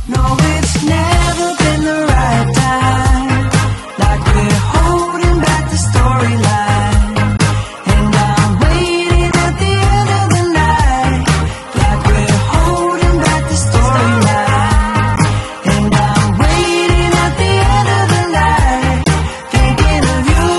No, it's never been the right time. Like we're holding back the storyline. And I'm waiting at the end of the night. Like we're holding back the storyline. And I'm waiting at the end of the night, thinking of you.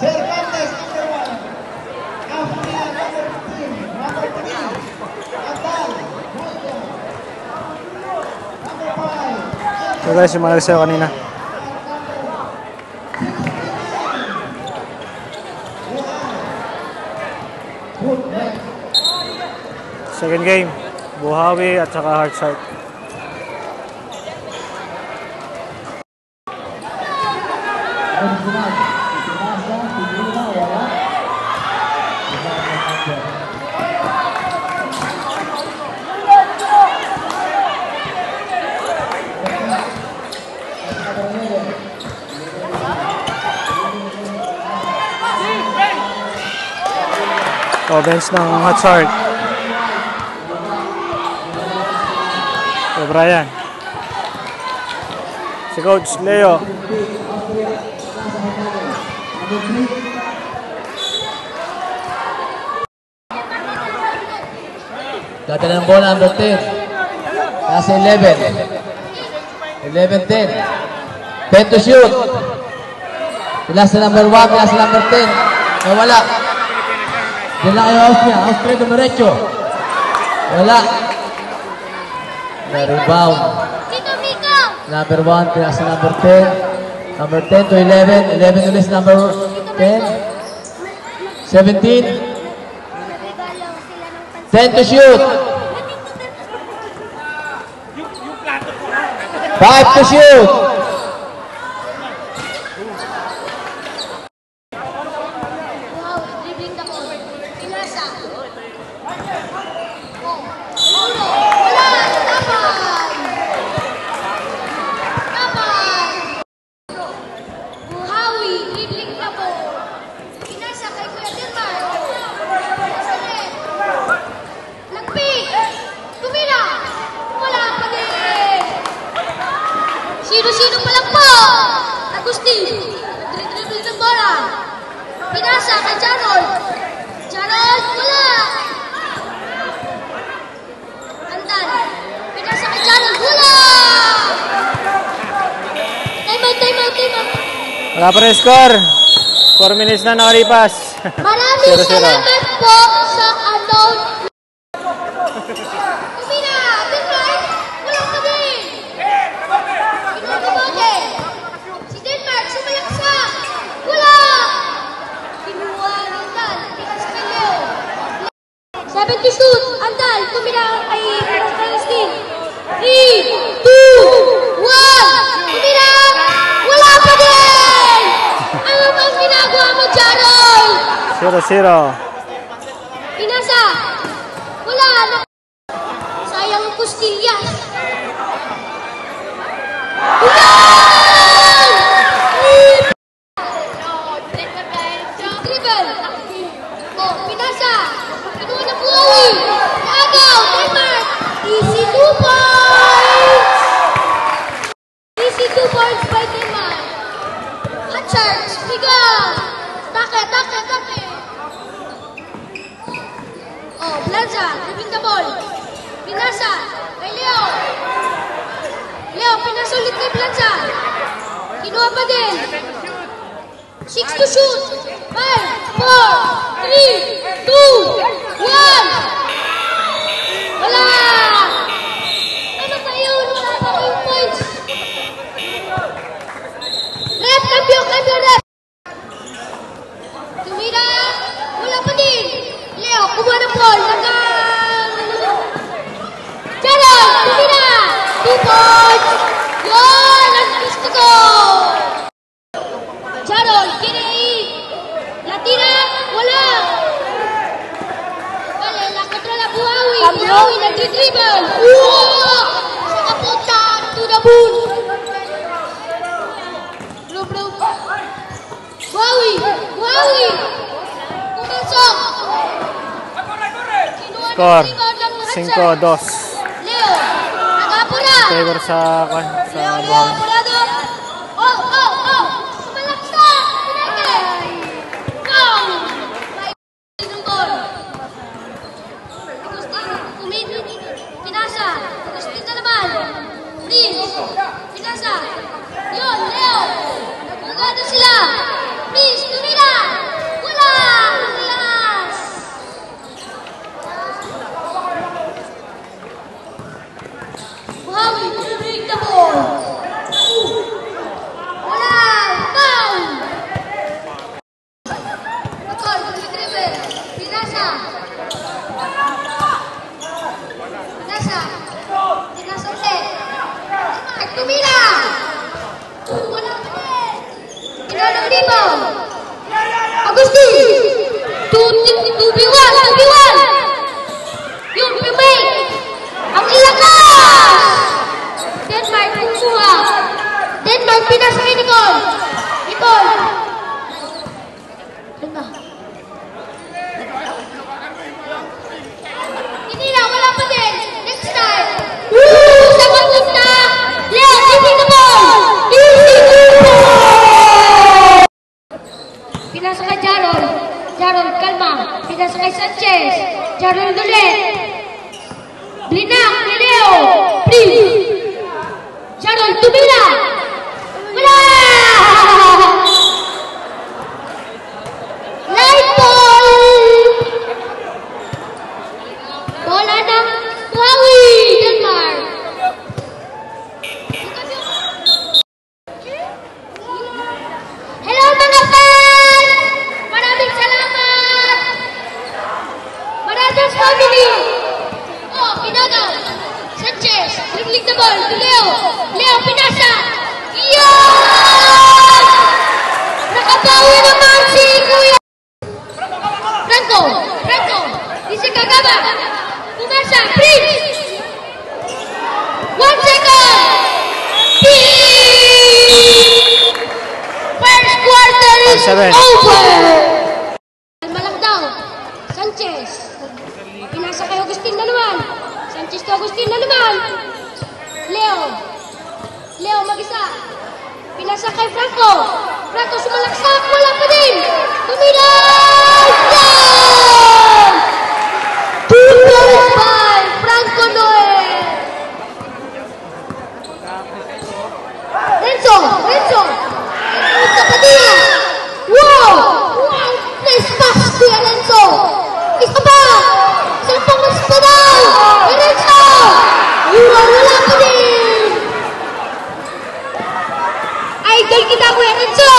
Cervantes, number 1. Africa, number 15. Number 3. Atal, number 5. So guys, yung mga nagsayo kanina. Second game, Buhawi at saka Heart Shark. Offense ng Heart Shark. So Brian. Si Coach Leo. Dadala ng bola, number 10. Nasa 11. 11-10. 10 to shoot. Pila sa number 1, pila sa number 10. Nawala. Diyan lang kayo Austria. Austria dumiretso. Wala. Na-rebound. Number 1, pila sa number 10. Number 10 to 11. 11 ulit number 10. 17. 10 to shoot. 5 to shoot. Sino-sino pa lang po? Agustin. Nagdribble ng bola. Pinasa kay Jarol. Jarol, wala. Andan. Pinasa kay Jarol, wala. Time out. Wala pa rin score. 4 minutes na nakalipas. Maraming salamat po sa unknown. Kumina, Denmark, walang pa din. Si Denmark, sumalaksak. Wala. Kinuha ng Andal. Pinasa kay Leo. 7 to shoot. Andal, kumina ay Palestine. 3, 2, 1. Kumina. Wala pa din. Ano bang ginagawa mo, Jarol? 0-0. Pinasa. Wala. Sayang Costillas. Dribble. Oh, pinasa. Kinuha ng Buhawi. Agaw, Denmark. Easy 2 points. Easy 2 points by Denmark. Hot Sharks, bigang. Take. Oh, Blanza, dribbling the ball. Pinasa, kay Leo. Leo, pinasa ulit kay Blanza. Kinuha pa din. 6 to shoot. 5, 4, 3, 2, 1. Wala. Ano pa yun? Wala pa kayong points. Rep, kampiyon, rep. Tumira. Wala pa din. Leo, kumuha ng ball. Jarol, tumira. 2 points. Yun, ang gusto ko. Jarol, kinain. Latira, wala. Wala, nakontrola Buhawi. Buhawi, nag-dribble. Sa kapunta. Sakapun. Bro. Buhawi. Pumasok. Kinuha ng Score, rebound ng Hatsan. 5-2. Leo. Nagapura. Favor sa Leo, Buhawi. apurado. Oh. Malaksak. Pinagay. Foul. May ng ball. Agustin, Pinasa. Agustin na naman. Prince. Pinasa. Yun, Leo. Nagpagado sila. Prince, tumira. Wala. Relax. Buhawi, break the ball. Wala. Foul. Nicole, dribble. Pinasa. Pinasa ulit. At tumira. Wala pa rin. Inanong rebound. Agustin. 2v1. Yung pimay. Ang ilakas. Denmark kumuha. Denmark pinasa kay Nicole. Ganda. Tinira, wala pa din. Next time. Sa punta. Leo, giving the ball. Pinasa kay Jarol. Jarol, kalma. Pinasa kay Sanchez. Jarol ulit. Blinak ni Leo. Please. Jarol, tumira. Wala! Light ball. Bola ng Buhawi, Denmark. Hello mga fans! Maraming salamat! Marathon family! Oh, Pinagaw! Sanchez! Dribbling the ball to Leo! Leo, pinasa! Yun! Nakabawi naman si Kuya! Franco! Isi Kagaba! Pumasa! Prince! 1 second! First quarter is 7. over! Kalma lang daw. Sanchez. Pinasa kay Agustin na naman. Sanchez to Agustin na naman. Leo mag-isa. Pinasa kay Franco. Franco sumalaksak. Wala pa din. Tumira! Down! 2 goals by Franco Noel. Renzo! Padilla! Wow! Nice pass kuya Renzo! Isa pa! Sampang mas pa daw! Renzo! Wala pa din! Idol kita kuya Renzo!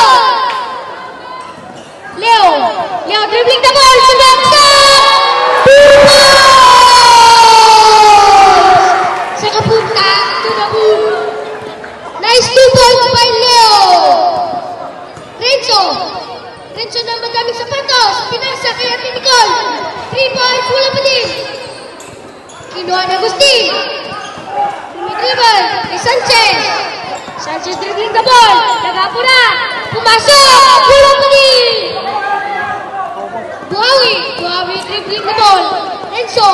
Leo dribbling the ball! Sumaksa! Sa kapunta! To the moon! Nice 2 points by Leo! Renzo na madaming sapatos. Pinasa kay Ate Nicole. 3 points, wala pa din. Kinuha na Agustin. Dribble kay Sanchez. Sanchez dribbling the ball. Nagapura. Pumasok. Wala pa din. Buhawi dribbling the ball. Renzo.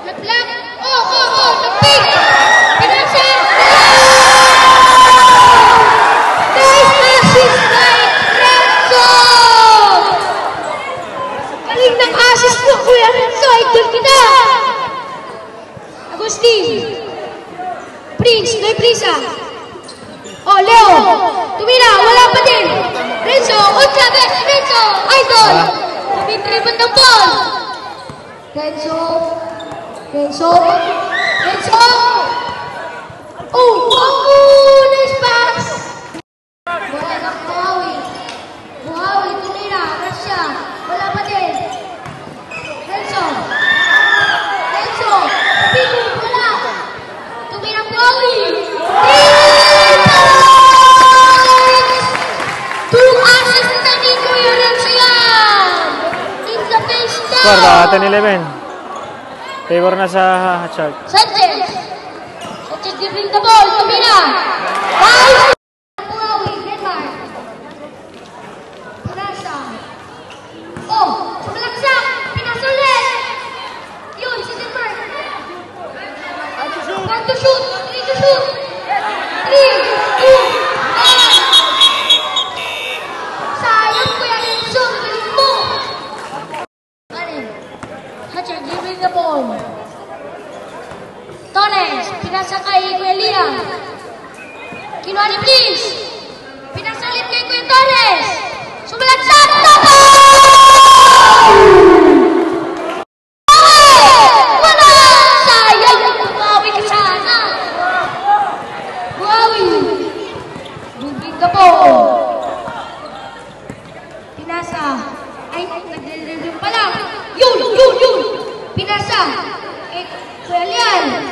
Nag-block. Nag-pick. Pinasa. Nice assist by Renzo! Galing ng assist mo, Kuya Renzo. Idol kita. Agustin. Prince, may prisa. Oh, Leo. Tumira, wala pa din. Renzo, ultra best. Renzo, idol. Tumitripan ng ball. Renzo. Oh, nice pass. Wala ng Buhawi, tumira, Russia. Wala pa din. Renzo. Pico, wala. Tumira Buhawi. 2 assists na ni Kuya Renzo yan. In the face down. Score, 10-11. Favor na sa Hatchard. Sanchez. Sanchez dribbling the ball. Tumira. Five. Buhawi. Denmark. Pinasa. Oh, sumalaksak. Pinasa ulit. Yun, si Denmark. One to shoot. Three to shoot. 3, 2, 1. Sayang Kuya Renzo. Galing mo. Hatcher giving the ball. Torres, pinasa kay Kuya Liam. Kinuha ni Please. Pinasa ulit kay Kuya Torres. Sumalagsak. Toko! Wala! Sayang. Buhawi ka sana. Buhawi. Giving the ball. Pinasa. Ay, nagdalilin pa lang. Yun! Pinasa. Kuya Lian.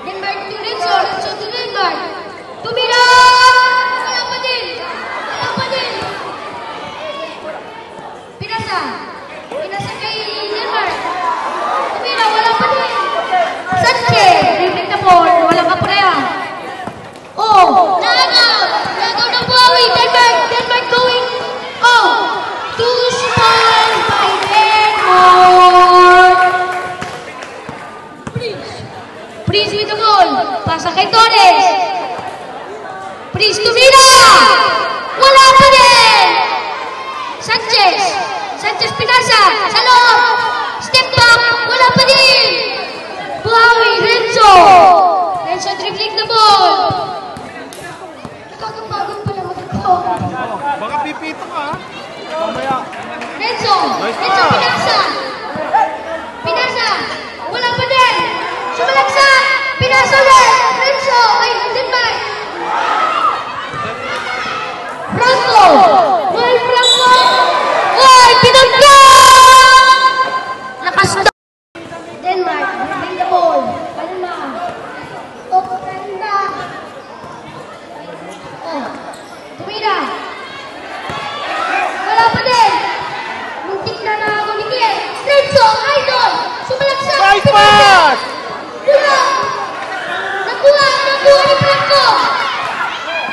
Denmark to Renzo. Renzo to Denmark. Tumira! Wala pa din. Pinasa. Pinasa kay Denmark. Tumira. Wala pa din. Sanchez. Dribbling the ball. Walang kapuraya. Oh! Nagaw ng Buhawi. Denmark going. Oh! 2 spoils by Denmark. Prince with the ball. Pasa kay Torres. Prince tumira. Wala pa din. Sanchez pinasa. Sa loob. Step back. Wala pa din. Buhawi. Renzo dribbling the ball. Nakakapagod pala mag-ball. Baka pipito ka, ha? Mamaya. Renzo pinasa. Wala pa din. Sumalagsak. Pinasa ulit. Renzo. Ay, Denmark. Franco. Ay, pinagka! Nakastop. Denmark. Dribbling the ball. Palma. Ganda. Oh. Tumira. Wala pa din. Muntik na nakaguligil. Renzo, idol. Sumalagsak. Nice pass! Nakuha ni Franco.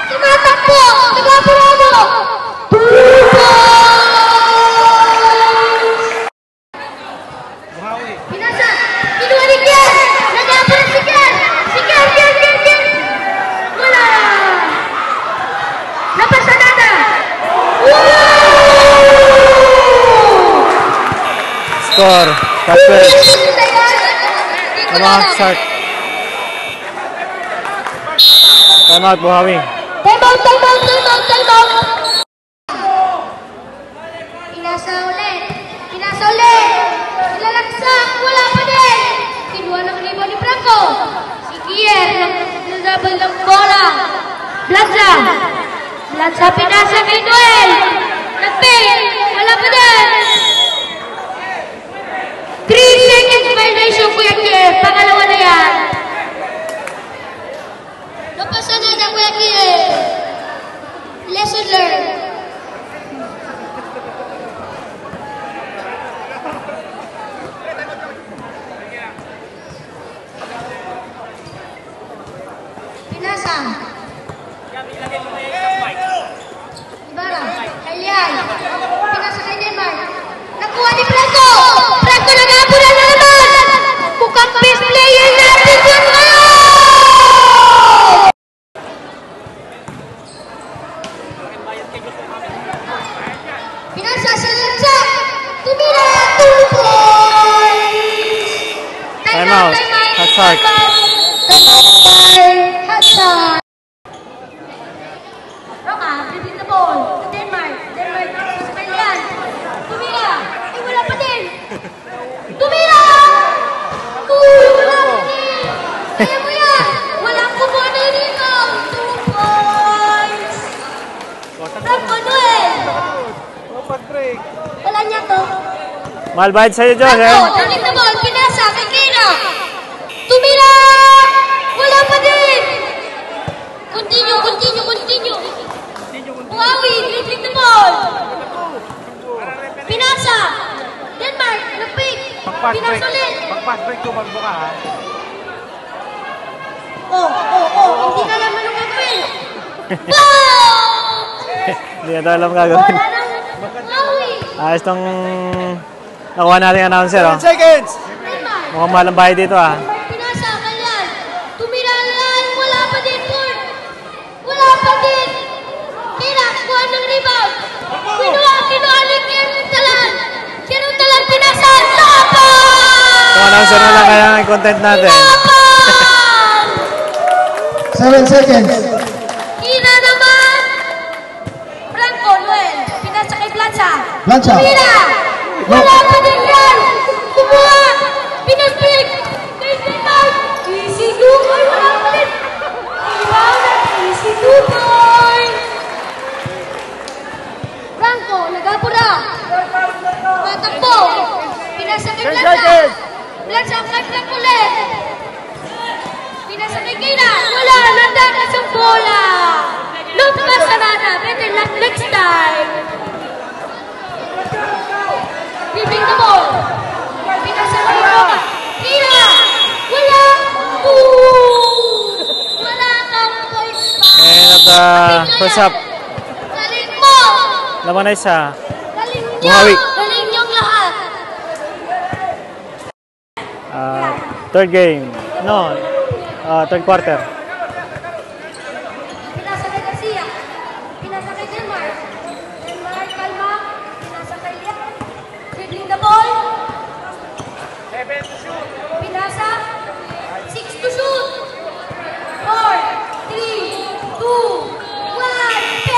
Tumatakbo. Nag-apurado. 2 points. Pinasa. Kinuha ni Kier. Nag-apurado si Kier. Kier. Wala. Napasa nada. Score. Perfect. Start. Time out, Buhawi. Time out. Pinasa ulit. Ilalaksak. Wala pa din. Kinuha ng rebound ni Franco. Si Kier. Nagdadabal ng bola. Blanza pinasa kay Noel. Nag-pay. Wala pa din. 3 seconds violation, Kuya Kier. Pangalawa na yan. Napasa na Kuya Kier. Lesson learned. Pinasa. Ibarra. Kalian. Pinasa kay Denmark. Nakuha ni Franco. Franco nag-apura na naman. Mukhang best player natin yun ngayon. Pinasa sa lansak. Tumira. 2 points. Time out. Hatchard. Hatchard. Roka, dribbling the ball. Denmark sa Kalian. Tumira. Ay, wala pa din. Tumira! Wala pa din. Kaya mo yan. Walang kumano dito. 2 points. From Manuel. Pag-break. Wala niya to. Malbayad sa'yo, Josh, eh. Dribbling the ball. Pinasa kay Kira. Tumira! Wala pa din. Continue. Buhawi, dribbling the ball. Pinasa. Denmark, nag-pick. Pinasa ulit. Pag-pass break, tumakbo ka, ha? Hindi na tayo alam gagawin. Bola ng Maui. Ayos tong nakuha natin yung announcer, oh. 10 seconds! Neymar. Mukhang malang bahay dito, ah. Pinasa, Kalyan. Tumira lang. Wala pa din, Ford. Wala pa din. Kira, kuha ng rebound. Kinuha ni Talan. Talan, pinasa. Lapan! Kung announcer na lang kaya ang content natin. Lapan! 7 seconds. Kina naman. Franco, Noel. Pinasa kay Blanca. Blanca. Tumira. Wala pa din yan. Kumuha. Pinaspig. Kay Neymar. Easy Duboy. Wala pa din. Rebound at Easy Duboy. Franco, nagapura. Matakbo. Pinasa kay Blanca. Blanca kay Franco ulit. Pinasa kay Kina. Wala. Nandakas ang bola. Lupa Sarana. Better luck next time. Bibing the ball. Pinasa kay Roca. Kina. Wala. Wala kang points pa. And at the first half, Galing mo. laman na isa. Galing nyo. Buhawi. Galing nyong lahat. Third game. No, third quarter. Pinasa kay Garcia. Pinasa kay Denmar. Denmar, kalma. Pinasa kay Lian. Dribbling the ball. 7 to shoot! Pinasa. 6 to shoot. 4, 3, 2, 1, 10!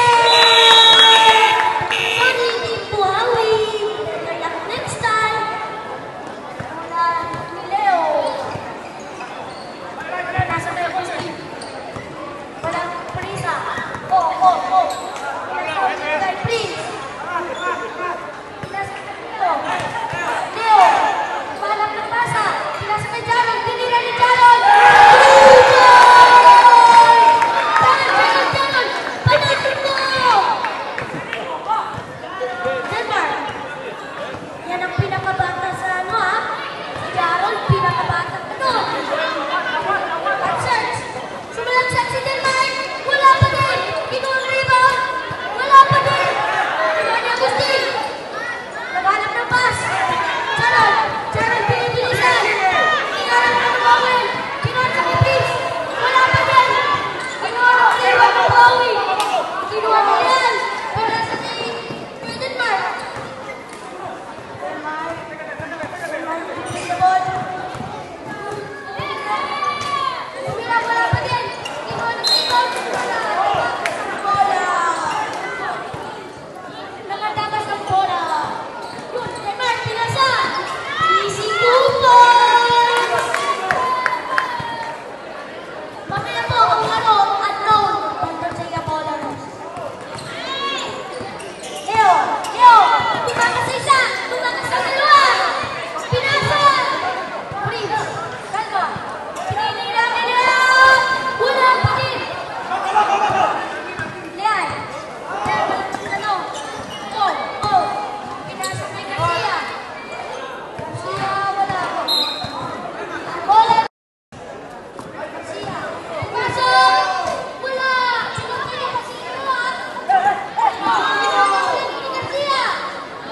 Sorry, Team Buhawi. Good luck next time. Wala ni Leo. Pinasa kay Jose. Walang prisa. Oh. Pinasa kay Prince. Pinasa kay Leo. Balak ng pasa. Pinasa kay Jaron. Tinira ni Jaron. Jaron! Panatin mo! Denmar. Yan ang pinakabata sa ano, ha? Si Jaron, pinakabata. Ito. At search. Sumalagsak si Denmar. Wala pa din. Kinuha ang rebound. Wala pa din. Kinuha ni Agustin. Naghanap ng pass. Jaron, pinibilisan. Kinuha ng Bowen. Kinuha sa Pipis. Wala pa din. Kinuha ng rebound ng Bowie. Kinuha ni Lian. Para sa Denmar. The ball. Tumira, wala pa din. Kinuha ng rebound. Bola. Nakatakas ang bola. Yun, Denmar, pinasa. Easy 2 points. Mamaya po ang unknown. Bandang sa iya bola. Leo, tumakas sa isa. Tumakas sa dalawa. Pinasa. Prince, kalma. Pininira ni Lian. Wala pa din. Lian. Pinasa kay Garcia. Garcia, wala. Bola. Garcia. Pasok. Wala.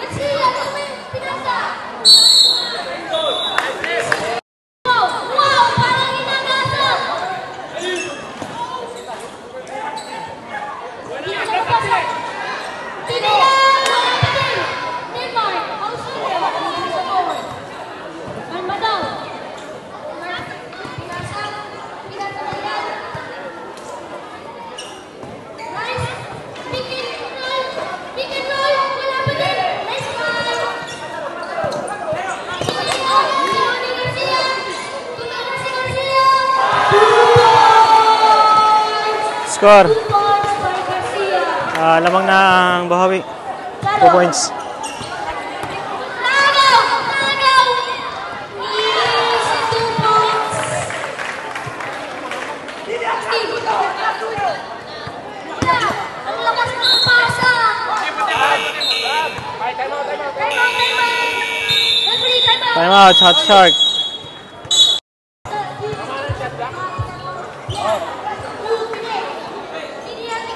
Garcia. Pinasa. Wow, parang inangasok. Tinira! Wala pa din! Neymar! Ausule! Sa forward. Kalma daw. Pinasa na yan. Nice! Pick and roll! Wala pa din! Nice one! Kinuha ni Garcia! Tumakas si Garcia! 2 points! Score. 2 points by Garcia. Lamang na ang Buhawi. 2 points. Nagaw! Easy 2 points. Ang lakas ng pasa. Time out. Referee, time out. Time out, Hot Shark. Sinihan ni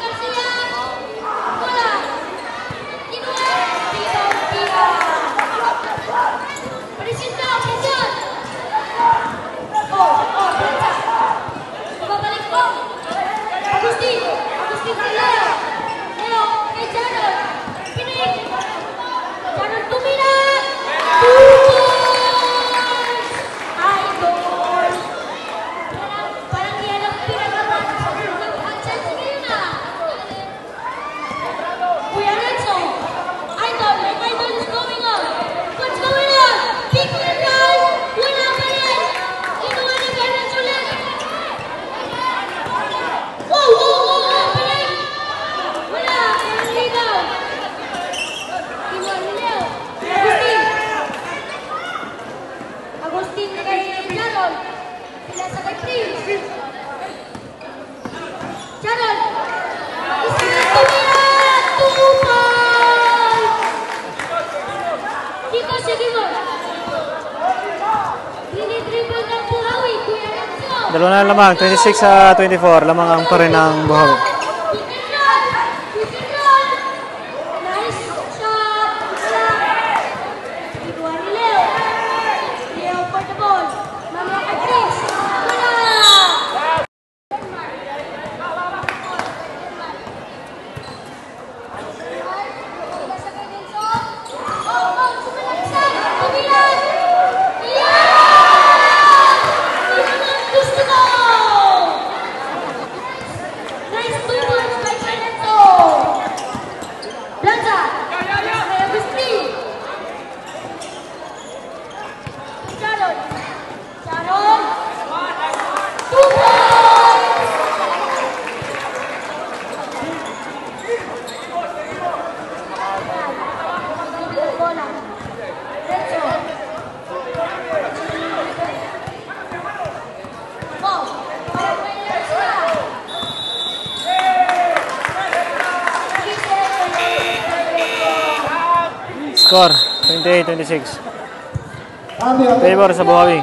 kay Prince. Sharon. Tumira! Tumupal! Dito, sige mo. Dinidribble ng Buhawi. Kuya Renzo. Dalawa na lamang, 26-24. Lamang ang pa rin ng Buhawi. Nice shot. Iguan ni Leo. Leo for the ball. Mamaya kay Prince. Wala! Score, 28-26. Favor sa Buhawi.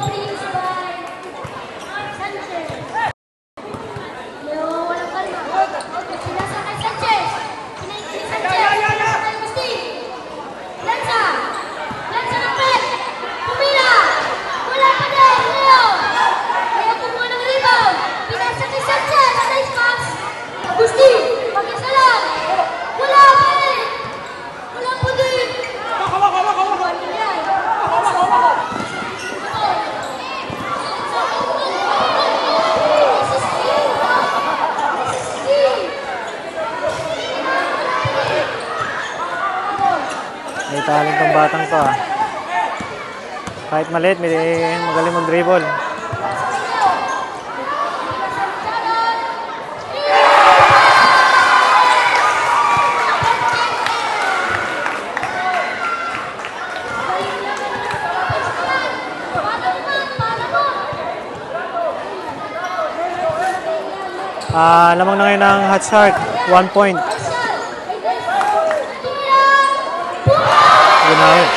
May talent tong batang to ah. Kahit maliit, may magaling mag-dribble. Lamang na ngayon ng Hot Shark, 1 point. Ginawin.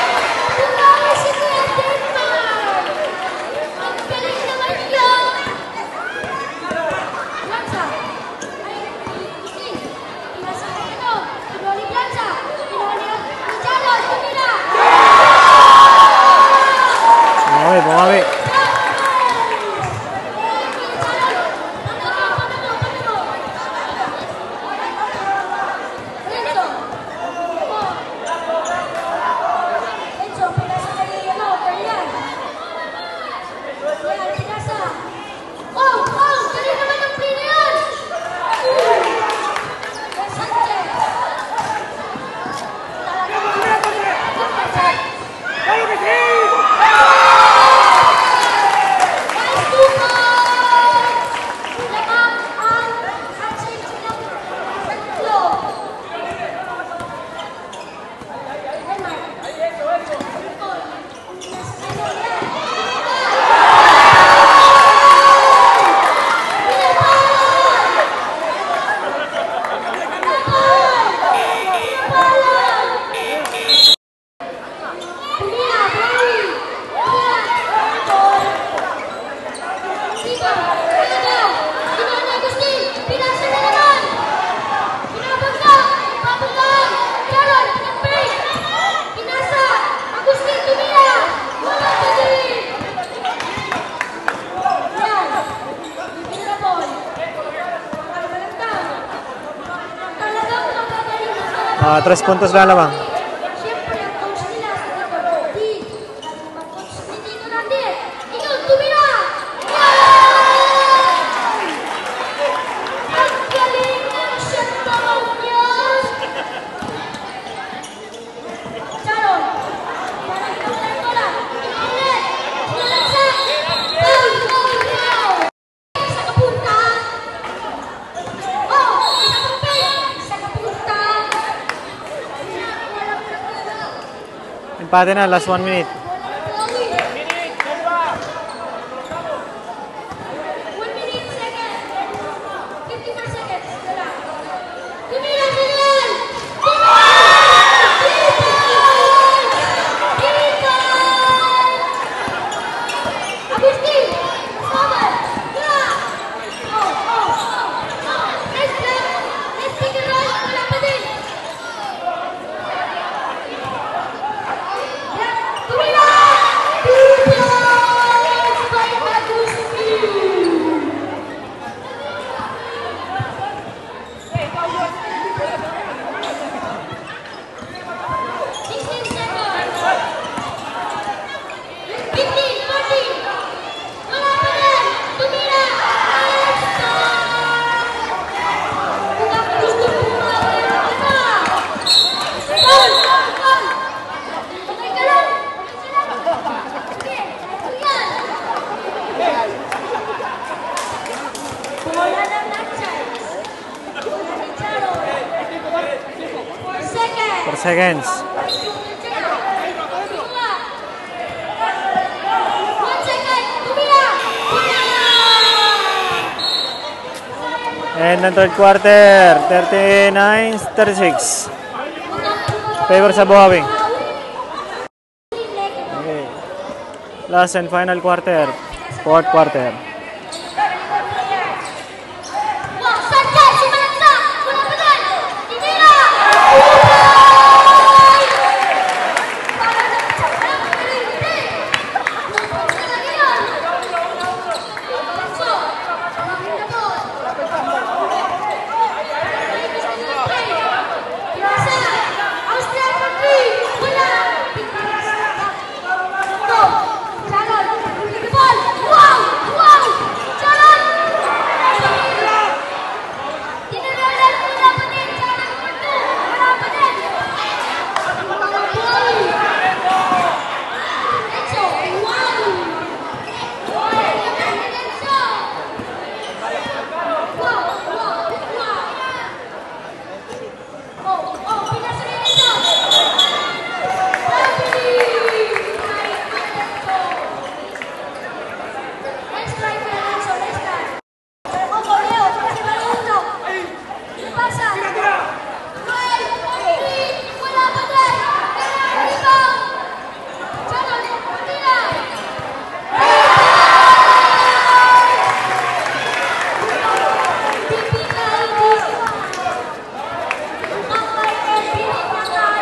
Bumawi. Tres puntos na lamang. Siyempre, ang coach nila sa Tito Di. Mag-coach ni Tito Randir. Ikaw, tumira! Yan! Ang galing ng shot naman yan! Sharon. Parang ikaw lang ko lang. Ikaw ulit. Sinalagsak. Goal! Goal! Goal! Sa kapunta. Oh! Isa kapunta. Sa kapunta. Empate na, last 1 minute. 4 seconds. 1 second. Tumira. And ng third quarter, 39-36. Favor sa Buhawi. Okay. Last and final quarter, fourth quarter.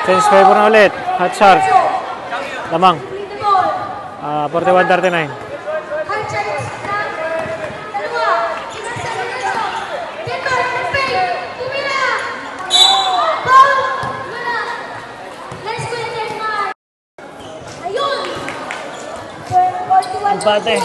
Change favor na ulit. Hot Sharks. Lamang. 41-39. Empate.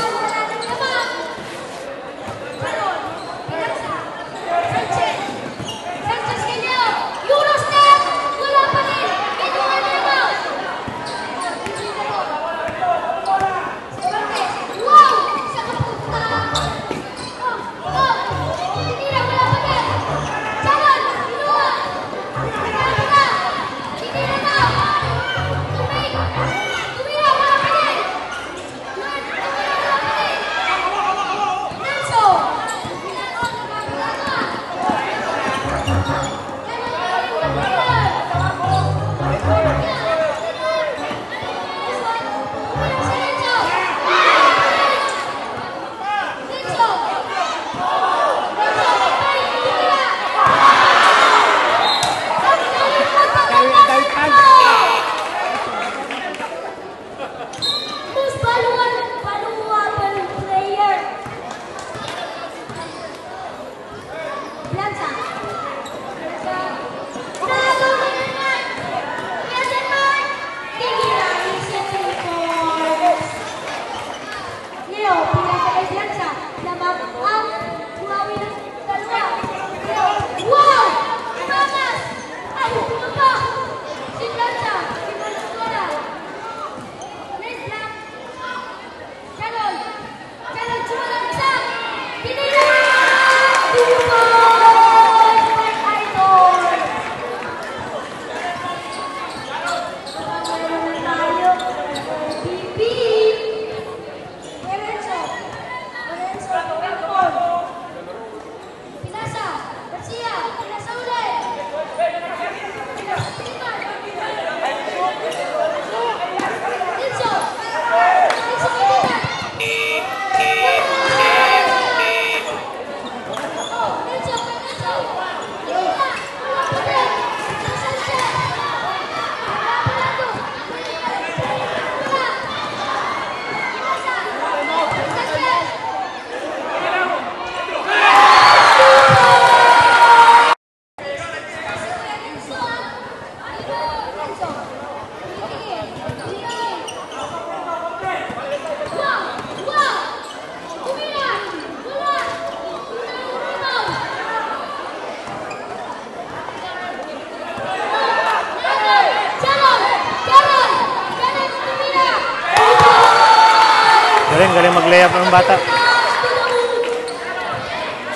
Galing mag-layup ng bata.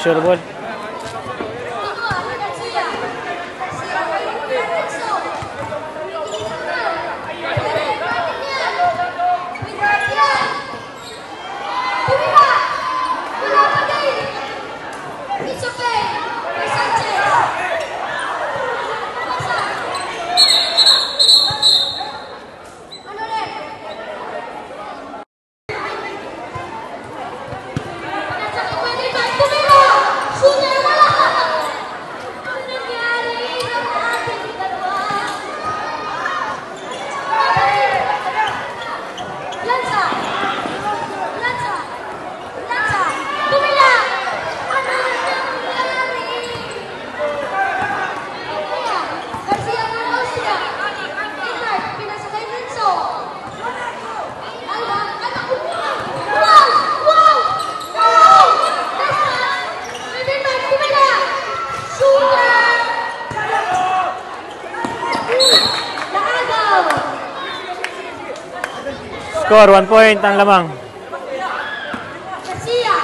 Sure ball. Score, 1 point ang lamang. Garcia.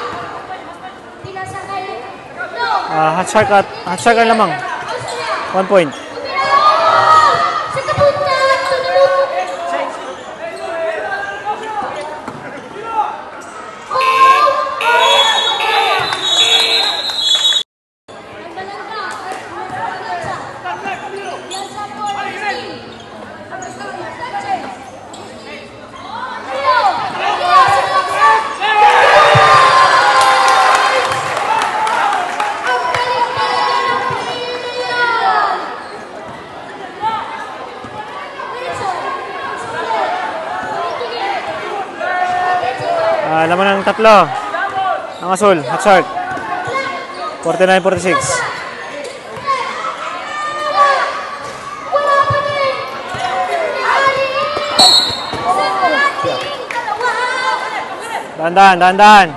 Pinasakay. No. Hot shark ang lamang. Austria. 1 point. Sa kapunta. Tunulog. Laman ng tatlo. Ang asul, hot shark. 49-46. Dahan-dahan.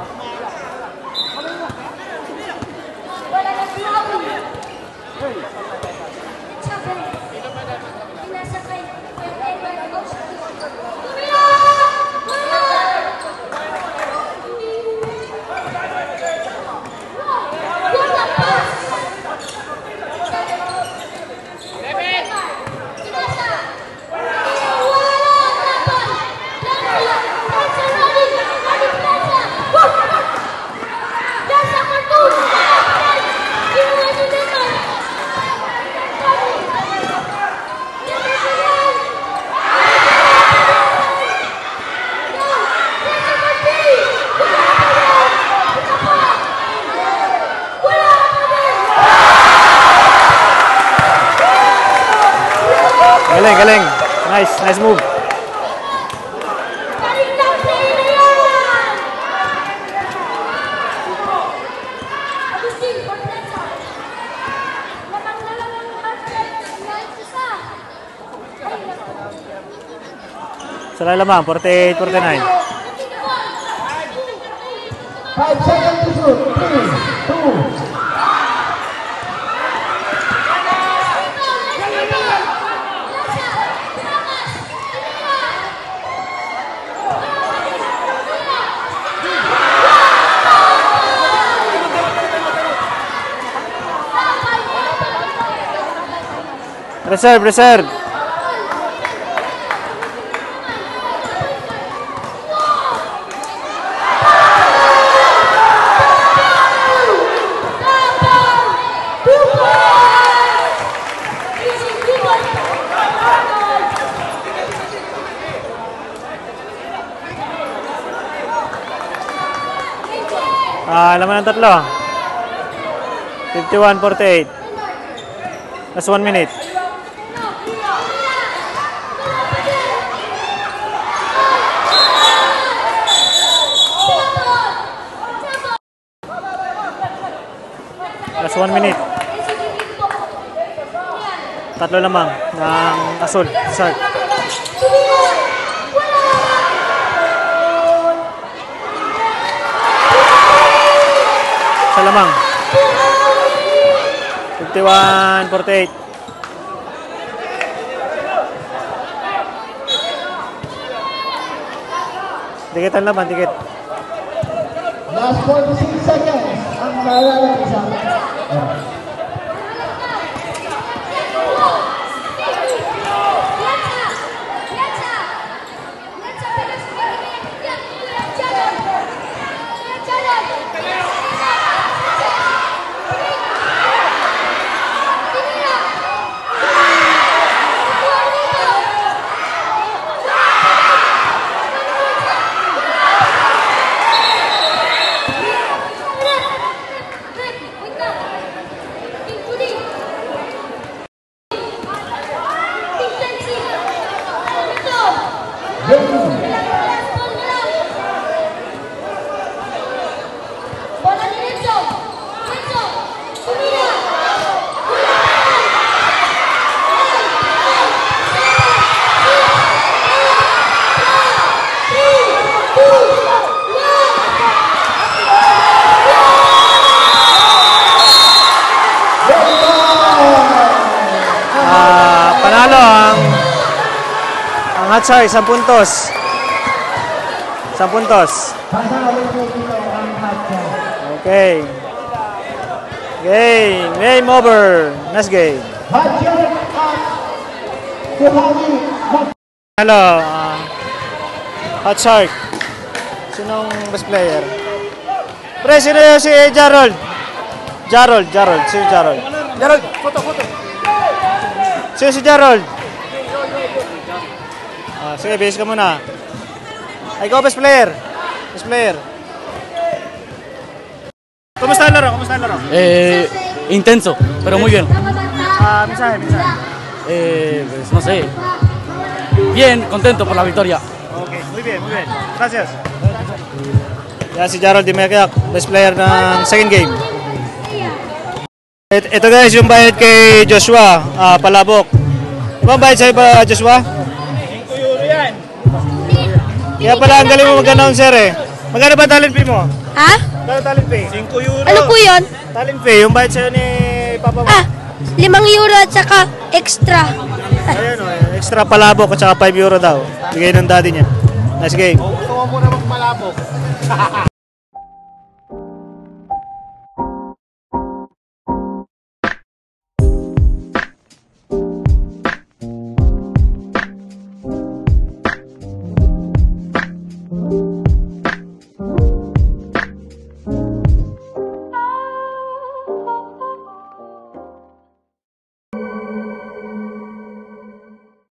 Galing. Nice move. Sila lamang, 48-49. 5 seconds to shoot. 3, 2. Reserve. Laman ng tatlo. 51-48. That's 1 minute. That's 1 minute. Tatlo lamang ng asul. Shark. Sa lamang. 51-48. Dikitan laban, dikit. Last 46 seconds. Ang nalalagay sa amin. Panalo ang Hot Shark, 10 puntos. Isang puntos. Kasama po dito ang hot shot. Okay. Game over. Next game. Hot shot at Kuhagi. Hello. Hot Shark. Sinong best player? Pre, sino yun si Jarold? Jarold. Sino Jarold? Jarold, foto. Sino si Jarold? Sige, base ka muna. Ay, ikaw best player. Best player. Kumusta ang laro? Intenso, pero muy bien. Mensaje. Pues no sé. Bien, contento por la victoria. Okay, muy bien. Gracias. Yan si Jarold Dimekiak, best player ng second game. Ito guys, yung bayad kay Joshua, Palabok. Ibang bayad sa'yo ba, Joshua? 5 euro yan. Kaya pala, ang galing mo mag-announcer eh. Magkano ba talent fee mo? Ha? Magkano talent fee? 5 euro. Ano po yun? Talent fee, yung bayad sa'yo ni Papa mo. 5 euro at saka extra. Ayun o, extra Palabok at saka 5 euro daw. Bigay ng daddy niya. Nice game. Gusto mo muna magmalabok.